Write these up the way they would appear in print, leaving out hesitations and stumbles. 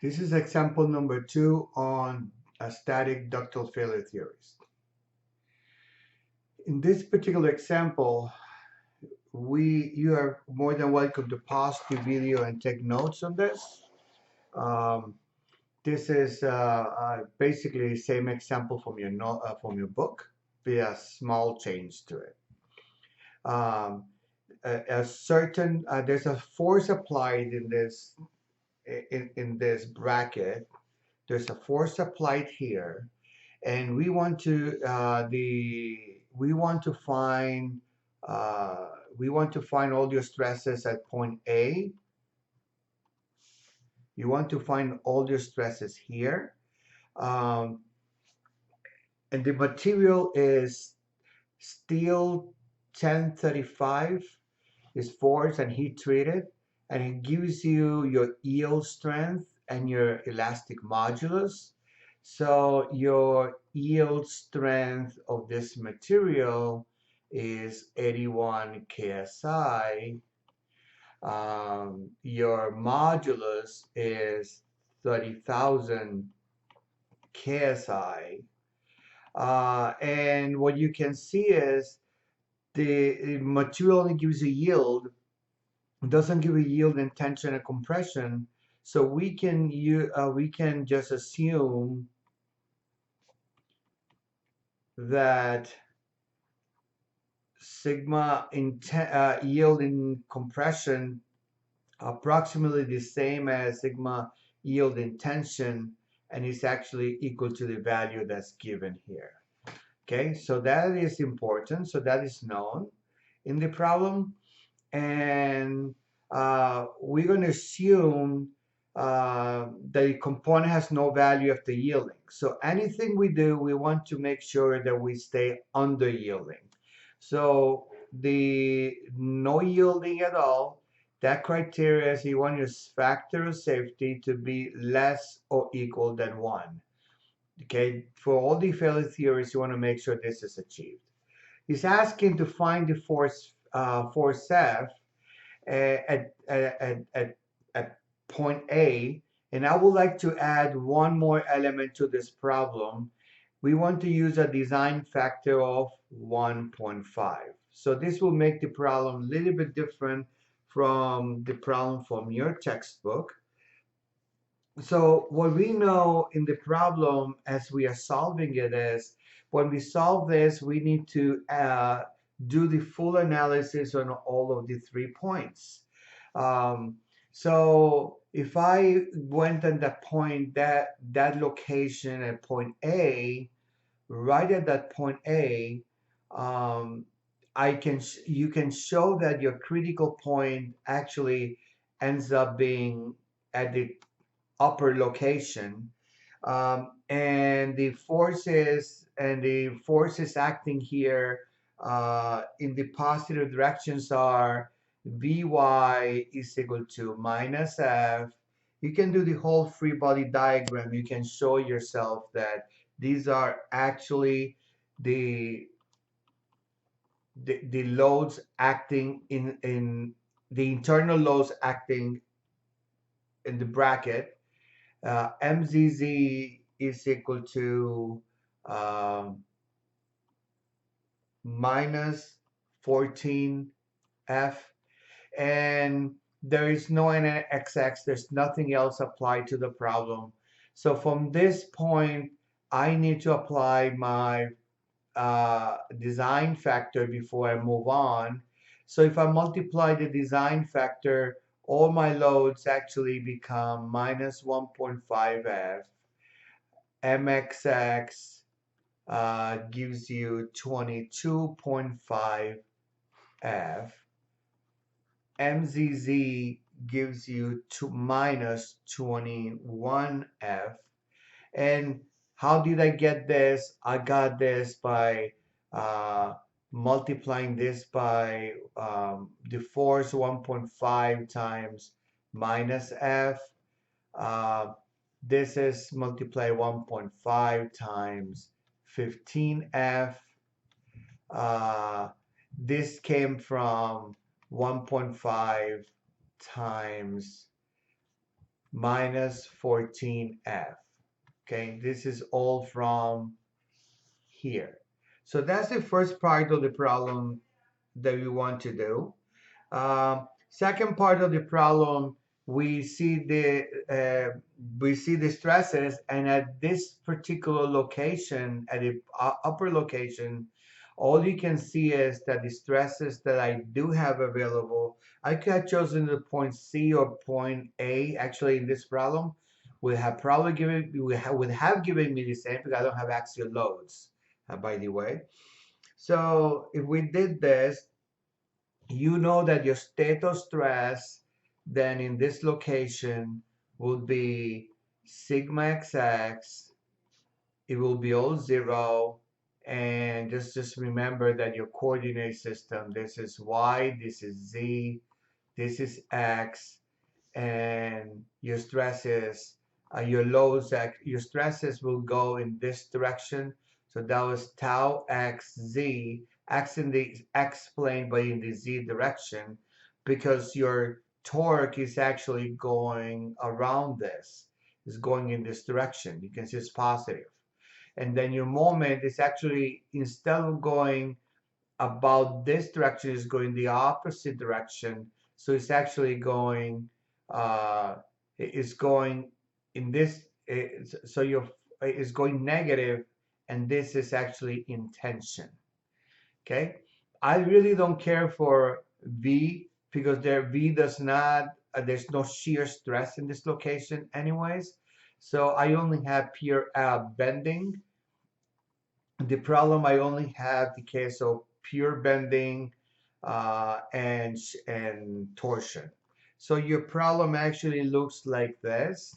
This is example number 2 on static ductile failure theories. In this particular example, you are more than welcome to pause the video and take notes on this. This is basically the same example from your book, with a small change to it. There's a force applied in this bracket. There's a force applied here, and we want to find all your stresses at point A. You want to find all your stresses here, and the material is steel 1035. Is forced and heat treated, and it gives you your yield strength and your elastic modulus. So your yield strength of this material is 81 KSI. Your modulus is 30,000 KSI. And what you can see is the material only gives you yield, doesn't give a yield in tension and compression, so we can just assume that sigma in yield in compression approximately the same as sigma yield in tension, and is actually equal to the value that's given here. Okay, so that is important, so that is known in the problem. And we're going to assume that the component has no value after yielding. So anything we do, we want to make sure that we stay under yielding. So the no yielding at all, that criteria is you want your factor of safety to be less or equal than 1. Okay, for all the failure theories, you want to make sure this is achieved. He's asking to find the force F at point A, and I would like to add one more element to this problem. We want to use a design factor of 1.5. So this will make the problem a little bit different from the problem from your textbook. So what we know in the problem as we are solving it is, when we solve this, we need to do the full analysis on all of the 3 points. So if I went at that point, that location at point A, right at that point A, you can show that your critical point actually ends up being at the upper location, and the forces acting here in the positive directions are Vy is equal to minus F. You can do the whole free body diagram. You can show yourself that these are actually the loads acting in the internal loads acting in the bracket. MZZ is equal to minus 14F, and there is no NXX, there's nothing else applied to the problem. So from this point, I need to apply my design factor before I move on. So if I multiply the design factor, all my loads actually become minus 1.5F. MXX gives you 22.5F. MZZ gives you minus 21F. And how did I get this? I got this by multiplying this by the force 1.5 times minus F. This is multiply 1.5 times 15F. This came from 1.5 times minus 14F. Okay, this is all from here. So that's the first part of the problem that we want to do. Second part of the problem, we see the stresses, and at this particular location, at the upper location, all you can see is that the stresses that I do have available, I could have chosen the point C or point A. Actually, in this problem, would have probably given would have given me the same because I don't have axial loads, by the way. So if we did this, you know that your state of stress then in this location will be sigma xx. It will be all zero, and just remember that your coordinate system, this is y, this is z, this is x, and your stresses, your stresses will go in this direction. So that was tau x z, x in the x plane, but in the z direction, because your torque is actually going around this, is going in this direction. You can see it's positive. And then your moment is actually, instead of going about this direction, is going the opposite direction. So it's actually going, it's going in this, so it's going negative, and this is actually in tension. Okay, I really don't care for V because V does not, there's no shear stress in this location anyways. So I only have pure bending. The problem, I only have the case of pure bending and torsion. So your problem actually looks like this: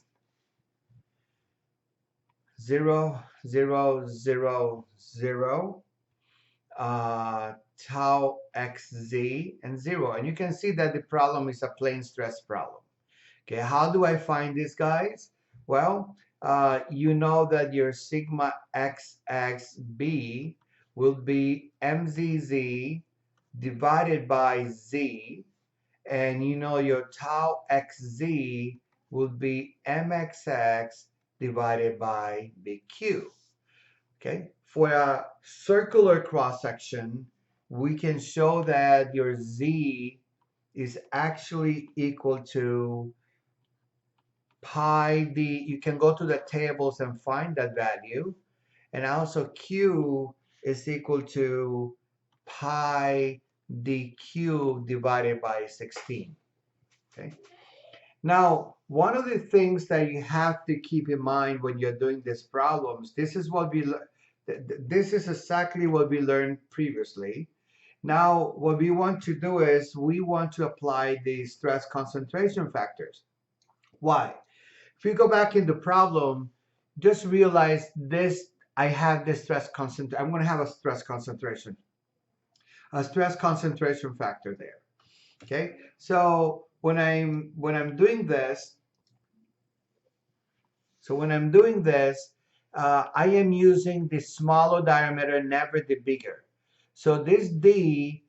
0, 0, 0, 0, tau xz, and 0. And you can see that the problem is a plane stress problem. Okay, how do I find these guys? Well, you know that your sigma xxb will be mzz divided by z, and you know your tau xz will be mxx divided by bq. Okay, for a circular cross section, we can show that your z is actually equal to pi d. You can go to the tables and find that value, and also q is equal to pi d cubed divided by 16. Okay, now one of the things that you have to keep in mind when you're doing these problems, this is exactly what we learned previously. Now what we want to do is we want to apply the stress concentration factors. Why? If you go back in the problem, just realize this, I have this stress concentration. I'm going to have a stress concentration factor there. Okay, so when I'm doing this, I am using the smaller diameter, never the bigger. So this D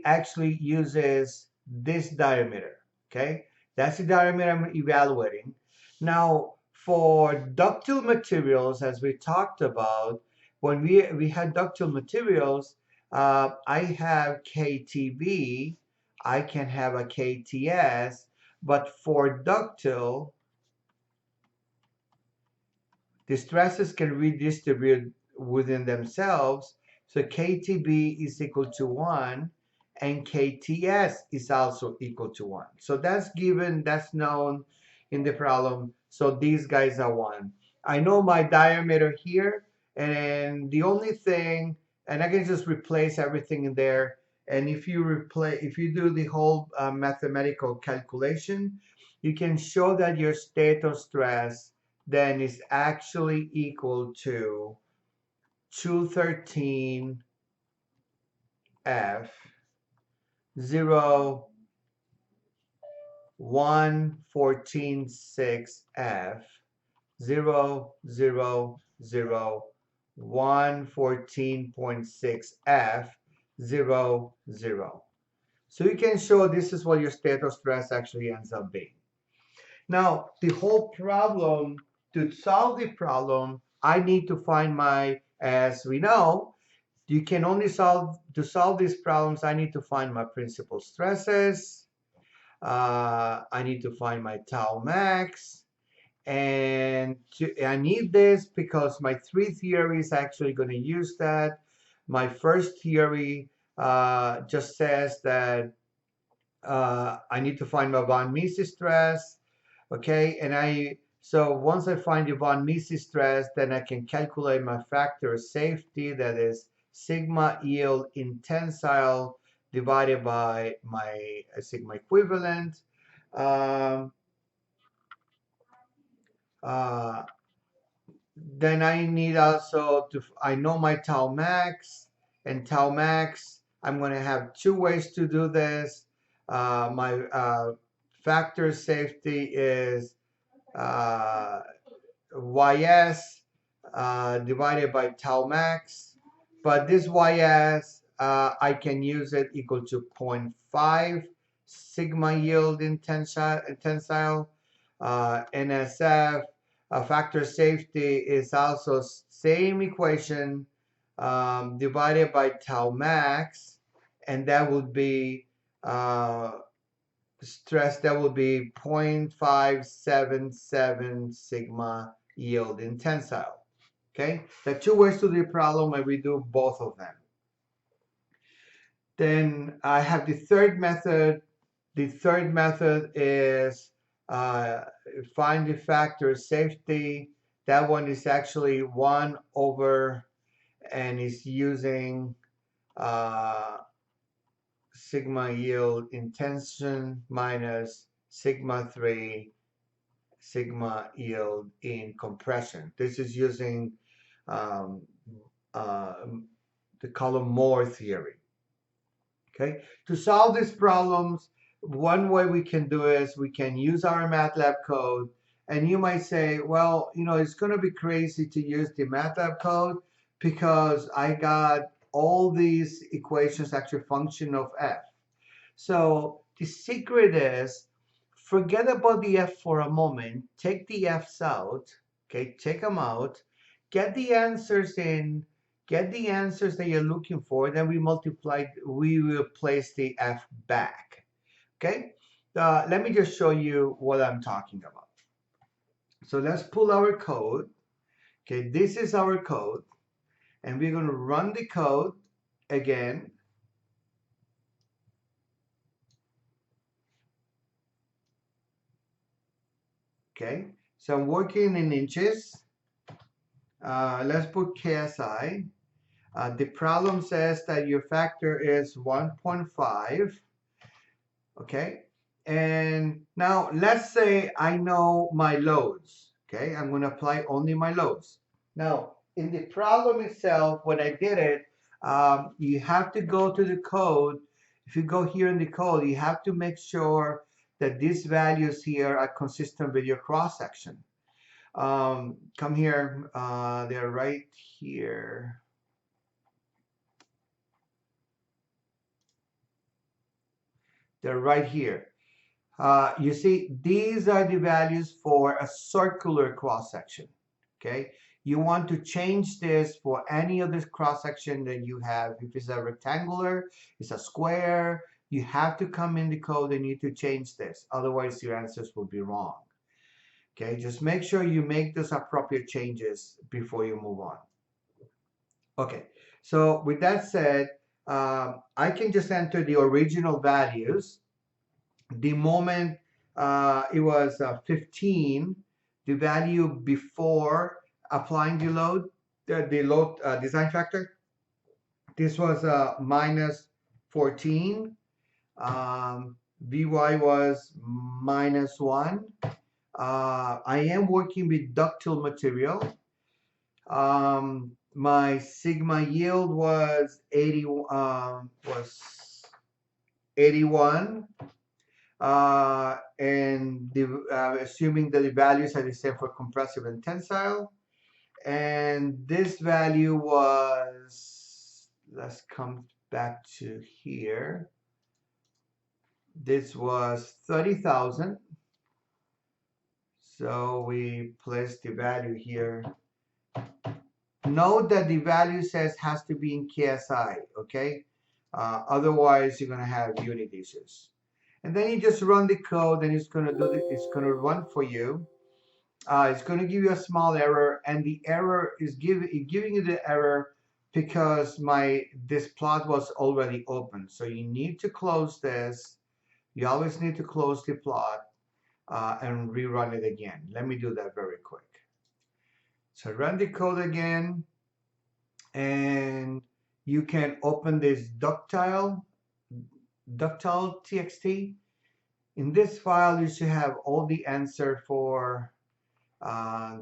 actually uses this diameter. Okay, that's the diameter I'm evaluating. Now, for ductile materials, as we talked about, when we had ductile materials, I have KTB, I can have a KTS, but for ductile, the stresses can redistribute within themselves. So KTB is equal to 1, and KTS is also equal to 1. So that's given, that's known in the problem. So these guys are 1. I know my diameter here, and the only thing, and I can just replace everything in there. And if you do the whole mathematical calculation, you can show that your state of stress then is actually equal to 213 F 0 114 6 F 0 0 0 114.6 F 0 0. So you can show this is what your state of stress actually ends up being. Now, the whole problem, to solve the problem, I need to find my, as we know, you can only to solve these problems, I need to find my principal stresses, I need to find my tau max, and I need this because my three theory is actually going to use that. My first theory just says that I need to find my von Mises stress, okay? So once I find the von Mises stress, then I can calculate my factor of safety, that is sigma yield in tensile divided by my sigma equivalent. Um, uh, then I need also to, I know my tau max, and tau max, I'm going to have two ways to do this. My factor safety is ys divided by tau max, but this ys, I can use it equal to 0.5 sigma yield in tensile. NSF factor safety is also same equation divided by tau max, and that would be stress, that would be 0.577 sigma yield in tensile. Okay, there are two ways to do the problem, and we do both of them. Then I have the third method. The third method is find the factor of safety. That one is actually 1 over, and is using sigma yield in tension minus sigma 3 sigma yield in compression. This is using um, the column Moore theory. Okay, to solve these problems, one way we can do is we can use our MATLAB code. And you might say, well, you know, it's going to be crazy to use the MATLAB code because I got all these equations actually function of f. So the secret is, forget about the f for a moment, take the f's out, okay, take them out, get the answers in, get the answers that you're looking for, then we will place the f back, okay? Let me just show you what I'm talking about. So let's pull our code, okay, this is our code, and we're going to run the code again. Okay, so I'm working in inches. Let's put KSI. The problem says that your factor is 1.5. Okay, and now let's say I know my loads. Okay, I'm going to apply only my loads. Now, in the problem itself, when I did it, you have to go to the code. If you go here in the code, you have to make sure that these values here are consistent with your cross section. Come here, they're right here. They're right here. You see, these are the values for a circular cross section. Okay, you want to change this for any of this cross section that you have. If it's a rectangular, it's a square, you have to come in the code and you need to change this. Otherwise, your answers will be wrong. Okay, just make sure you make those appropriate changes before you move on. Okay, so with that said, I can just enter the original values. The moment it was 15, the value before applying the load, the load design factor, this was minus 14. Vy was minus 1. I am working with ductile material. My sigma yield was 81. And assuming that the values are the same for compressive and tensile. And this value was, let's come back to here. This was 30,000. So we place the value here. Note that the value says has to be in KSI, okay? Otherwise, you're gonna have unit issues. And then you just run the code, and it's gonna do it's gonna run for you. It's gonna give you a small error, and the error is giving you the error because this plot was already open. So you need to close this. You always need to close the plot and rerun it again. Let me do that very quick. So run the code again, and you can open this Ductile txt. In this file, you should have all the answer for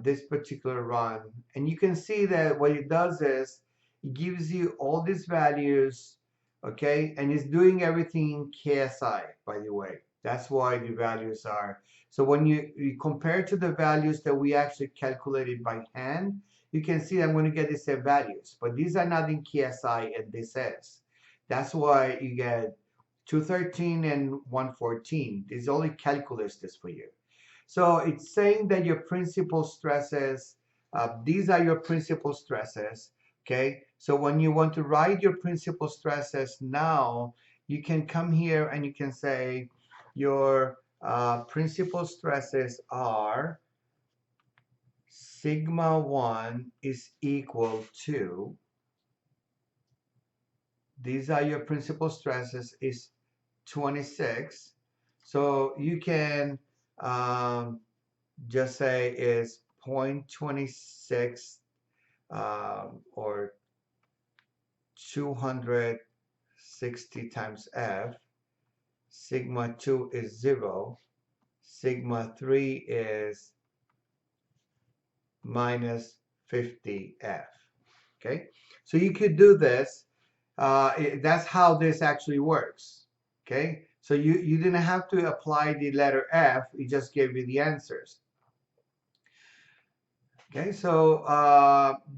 this particular run. And you can see that what it does is it gives you all these values, okay? And it's doing everything in KSI, by the way. That's why the values are. So when you compare to the values that we actually calculated by hand, you can see I'm going to get the same values. But these are not in KSI, and this is. That's why you get 213 and 114. This only calculates this for you. So it's saying that your principal stresses, these are your principal stresses, okay? So when you want to write your principal stresses now, you can come here and you can say your principal stresses are sigma 1 is equal to, these are your principal stresses, is 26. So you can just say is 0.26 or 260 times F. Sigma 2 is 0. Sigma 3 is minus 50 F. Okay, so you could do this. That's how this actually works. Okay, so you didn't have to apply the letter F, it just gave you the answers. Okay, so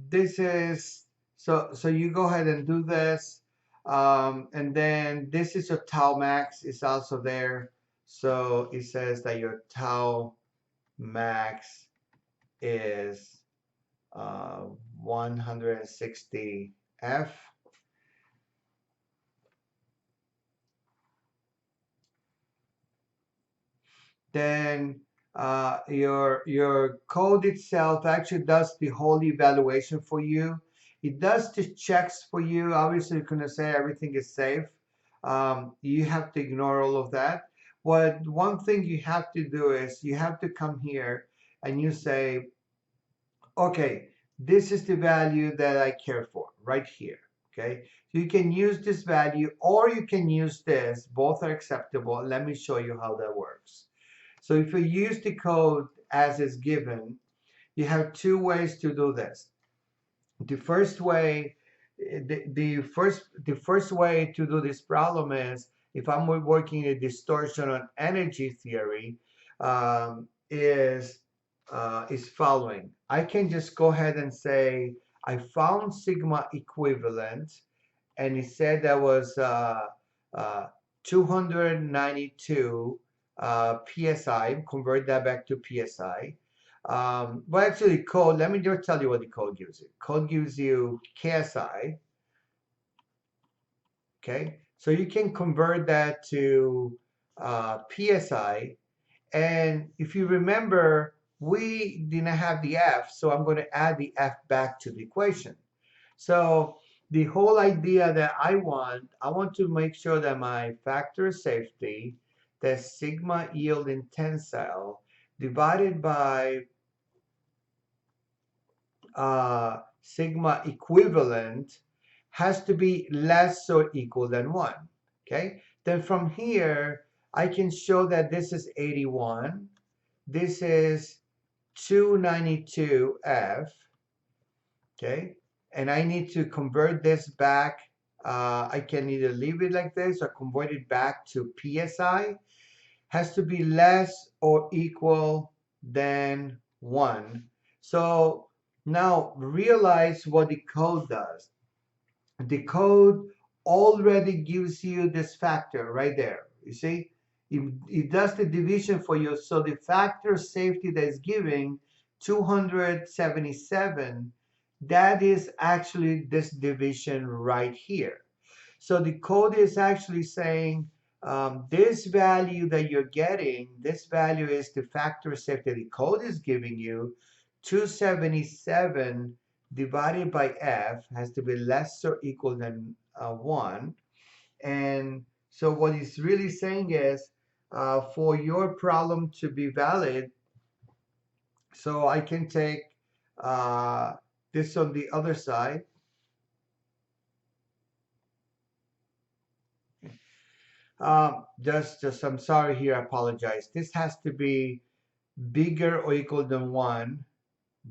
this is, so you go ahead and do this, and then this is your tau max is also there. So it says that your tau max is 160 F. Then your code itself actually does the whole evaluation for you. It does the checks for you. Obviously, you're going to say everything is safe. You have to ignore all of that. One thing you have to do is you have to come here and you say, okay, this is the value that I care for right here. Okay, so you can use this value or you can use this. Both are acceptable. Let me show you how that works. So if you use the code as is given, you have two ways to do this. The first way, the first way to do this problem is if I'm working a distortion on energy theory, is following. I can just go ahead and say I found sigma equivalent, and it said that was 292 PSI. Convert that back to PSI. Well, actually, code, let me just tell you what the code gives you. Code gives you KSI. Okay, so you can convert that to PSI. And if you remember, we didn't have the F, so I'm going to add the F back to the equation. So the whole idea that I want to make sure that my factor of safety, the sigma yield in tensile, divided by sigma equivalent has to be less or equal than 1. Okay, then from here I can show that this is 81, this is 292 F. Okay, and I need to convert this back. I can either leave it like this or convert it back to PSI. Has to be less or equal than 1. So now realize what the code does. The code already gives you this factor right there. You see, it does the division for you. So the factor of safety that is giving 277, that is actually this division right here. So the code is actually saying this value that you're getting, this value is the factor of safety the code is giving you. 277 divided by f has to be less or equal than 1. And so what it's really saying is for your problem to be valid, so I can take this on the other side. Just I'm sorry here, I apologize. This has to be bigger or equal than 1.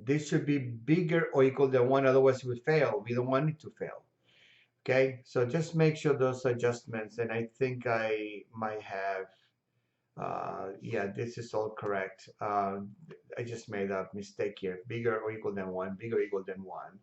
This should be bigger or equal than 1, otherwise we fail. We don't want it to fail. Okay, so just make sure those adjustments, and I think I might have, yeah, this is all correct. I just made a mistake here. Bigger or equal than 1, bigger or equal than 1.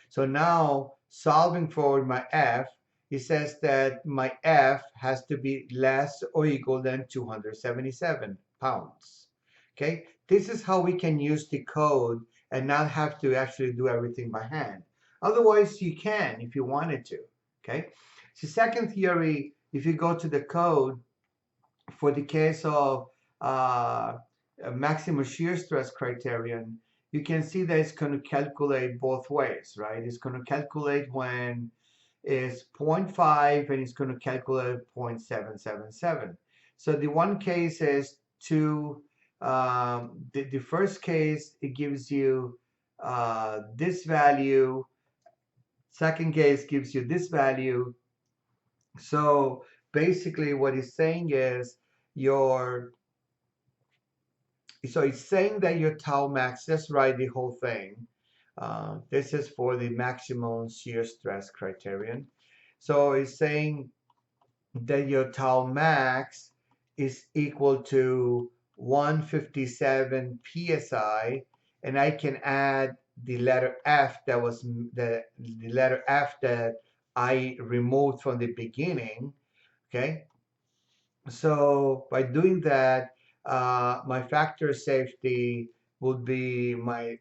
So now solving for my f, it says that my f has to be less or equal than 277 pounds. Okay, this is how we can use the code and not have to actually do everything by hand. Otherwise, you can if you wanted to. Okay, so second theory, if you go to the code, for the case of maximum shear stress criterion, you can see that it's going to calculate both ways, right? It's going to calculate when it's 0.5 and it's going to calculate 0.777. So the one case is the first case, it gives you this value. Second case gives you this value. So basically what it's saying is it's saying that your tau max, just write the whole thing. This is for the maximum shear stress criterion. So it's saying that your tau max is equal to 157 psi, and I can add the letter F that was the letter F that I removed from the beginning. Okay, so by doing that, my factor of safety would be my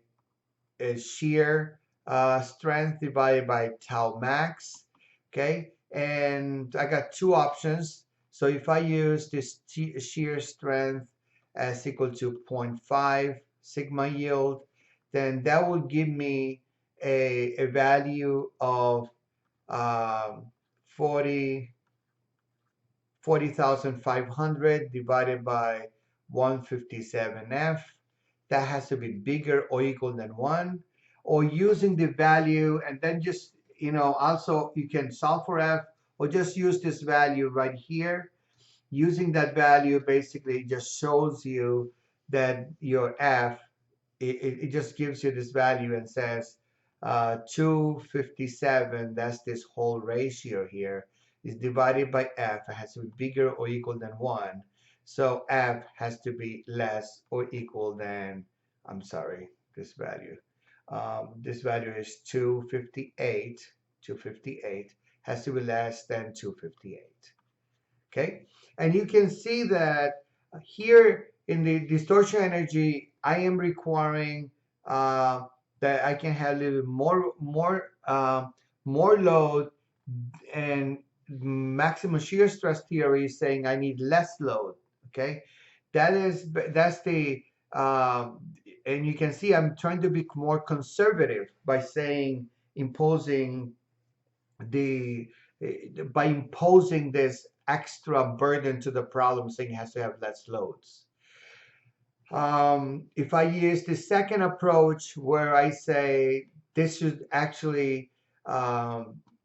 shear strength divided by tau max. Okay, and I got two options. So if I use this shear strength as equal to 0.5 sigma yield, then that would give me a value of 40,500 divided by 157F. That has to be bigger or equal than 1. Or using the value, and then just, also you can solve for F, or just use this value right here. Using that value basically just shows you that your F, it just gives you this value and says 257, that's this whole ratio here, is divided by F. It has to be bigger or equal than 1. So F has to be less or equal than, I'm sorry, this value. This value is 258. 258 has to be less than 258. Okay, and you can see that here in the distortion energy, I am requiring that I can have a little more load, and maximum shear stress theory is saying I need less load. Okay, that's the and you can see I'm trying to be more conservative by saying imposing the by imposing this extra burden to the problem, saying it has to have less loads. If I use the second approach where I say this should actually,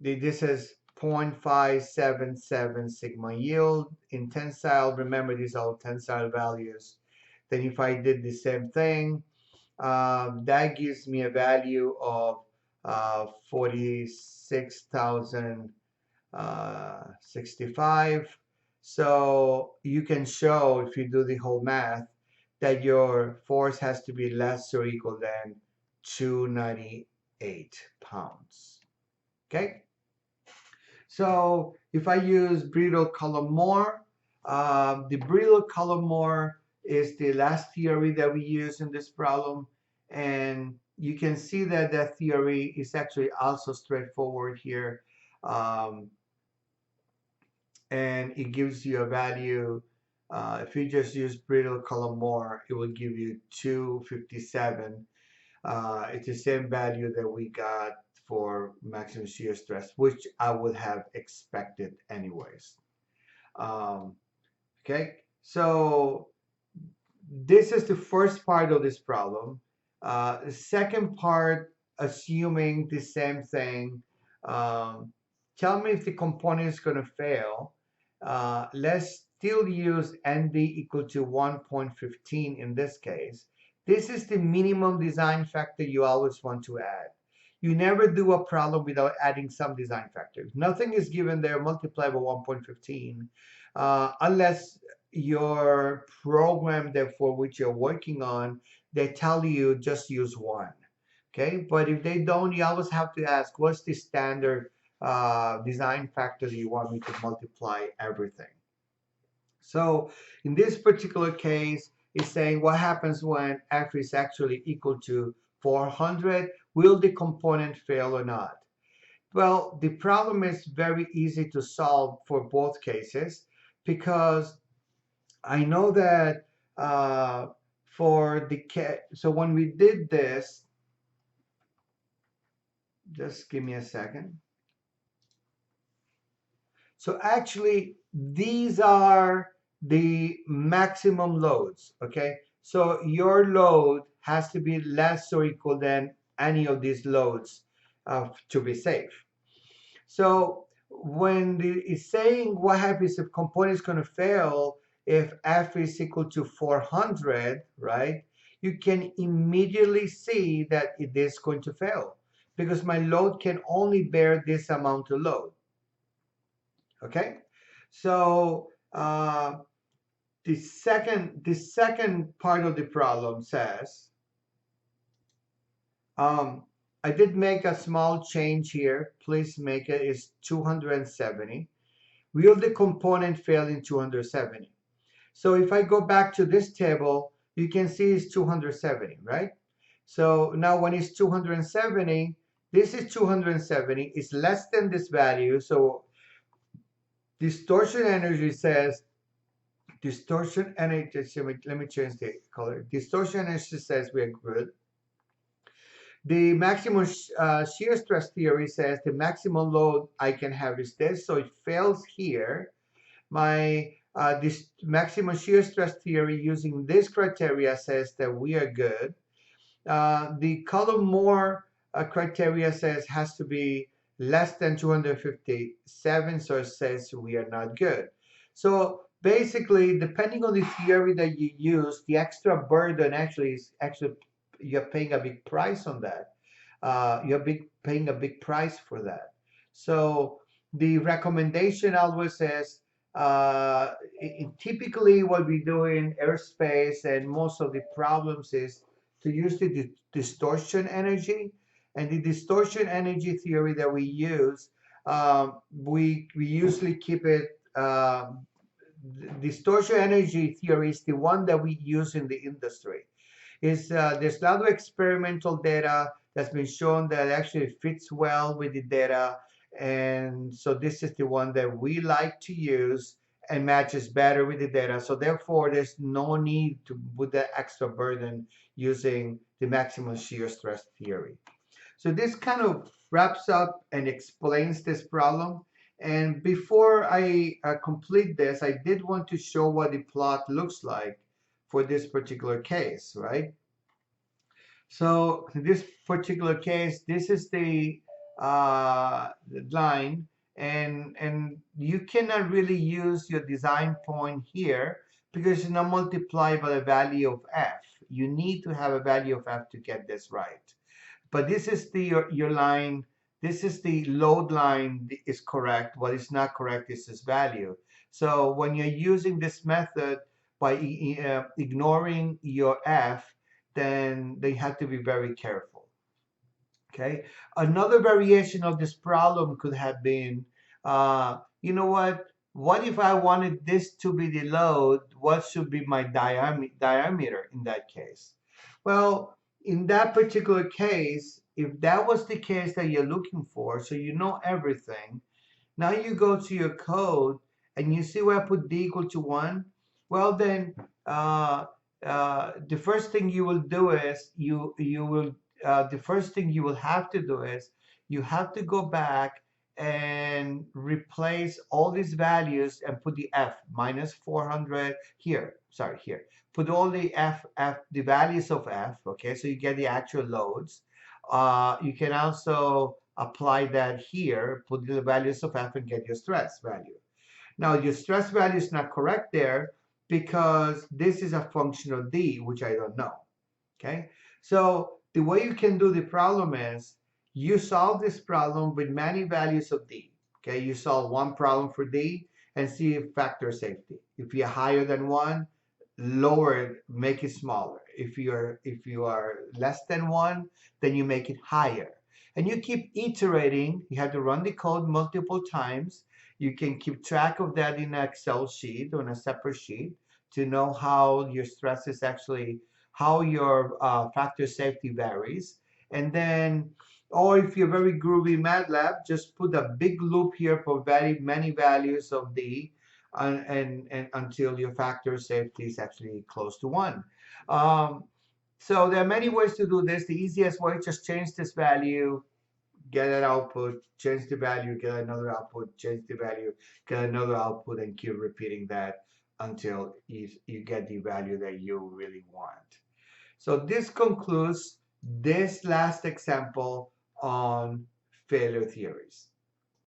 this is 0.577 sigma yield in tensile, remember these are all tensile values. Then if I did the same thing, that gives me a value of 46,065. So you can show, if you do the whole math, that your force has to be less or equal than 298 pounds. Okay? So if I use brittle column more, The brittle color is the last theory that we use in this problem, and you can see that that theory is actually also straightforward here, um, and it gives you a value. If you just use brittle color it will give you 257. It's the same value that we got for maximum shear stress, which I would have expected anyways. Um, okay, so this is the first part of this problem. The second part, assuming the same thing, um, tell me if the component is going to fail. Let's still use ND equal to 1.15 in this case. This is the minimum design factor you always want to add. You never do a problem without adding some design factors. Nothing is given there, multiply by 1.15, unless your program that for which you're working on, they tell you just use one. Okay, but if they don't, you always have to ask, what's the standard design factor that you want me to multiply everything? So in this particular case, it's saying what happens when F is actually equal to 400? Will the component fail or not? Well, the problem is very easy to solve for both cases, because I know that for the so when we did this, just give me a second. So actually, these are the maximum loads, okay? So your load has to be less or equal than any of these loads to be safe. So when it's saying what happens if component is going to fail if F is equal to 400, right? You can immediately see that it is going to fail because my load can only bear this amount of load. Okay, so the second part of the problem says, I did make a small change here. Please make it is 270. Will the component fail in 270? So if I go back to this table, you can see it's 270, right? So now when it's 270, this is 270, it's less than this value. So distortion energy says, distortion energy, let me change the color. Distortion energy says we're good. The maximum shear stress theory says the maximum load I can have is this, so it fails here. My this maximum shear stress theory using this criteria says that we are good. The Collin-Moore criteria says has to be less than 257, so it says we are not good. So basically, depending on the theory that you use, the extra burden is actually you're paying a big price on that. Paying a big price for that. So the recommendation always says, typically what we do in aerospace and most of the problems is to use the distortion energy. And the distortion energy theory that we use, we usually keep it, distortion energy theory is the one that we use in the industry. There's a lot of experimental data that's been shown that actually fits well with the data. And so this is the one that we like to use and matches better with the data. So therefore, there's no need to put that extra burden using the maximum shear stress theory. So this kind of wraps up and explains this problem. And before I complete this, I did want to show what the plot looks like for this particular case, right? So in this particular case, this is the line, and you cannot really use your design point here because it's not multiplied by the value of f. You need to have a value of f to get this right. But this is your line. This is the load line is correct. What is not correct is this value. So when you're using this method by ignoring your f, then they have to be very careful. Okay. Another variation of this problem could have been, you know what? what if I wanted this to be the load? What should be my diameter in that case? Well, in that particular case, if that was the case that you're looking for, so you know everything, now you go to your code and you see where I put d equal to 1. Well, then the first thing you will do is the first thing you will have to do is you have to go back and replace all these values and put the f minus 400 here. Sorry, here. Put all the the values of f. Okay, so you get the actual loads. You can also apply that here, put the values of f and get your stress value. Now your stress value is not correct there because this is a function of d, which I don't know. Okay, so the way you can do the problem is you solve this problem with many values of d. Okay, you solve one problem for d and see if factor safety. If you're higher than 1, lower it, make it smaller. If you are less than 1, then you make it higher. And you keep iterating. You have to run the code multiple times. You can keep track of that in an Excel sheet or in a separate sheet to know how your stress is actually, how your factor safety varies. And then, or if you're very groovy MATLAB, just put a big loop here for very many values of d and until your factor safety is actually close to 1. So there are many ways to do this. The easiest way, just change this value, get an output, change the value, get another output, change the value, get another output, and keep repeating that until you get the value that you really want. So this concludes this last example on failure theories.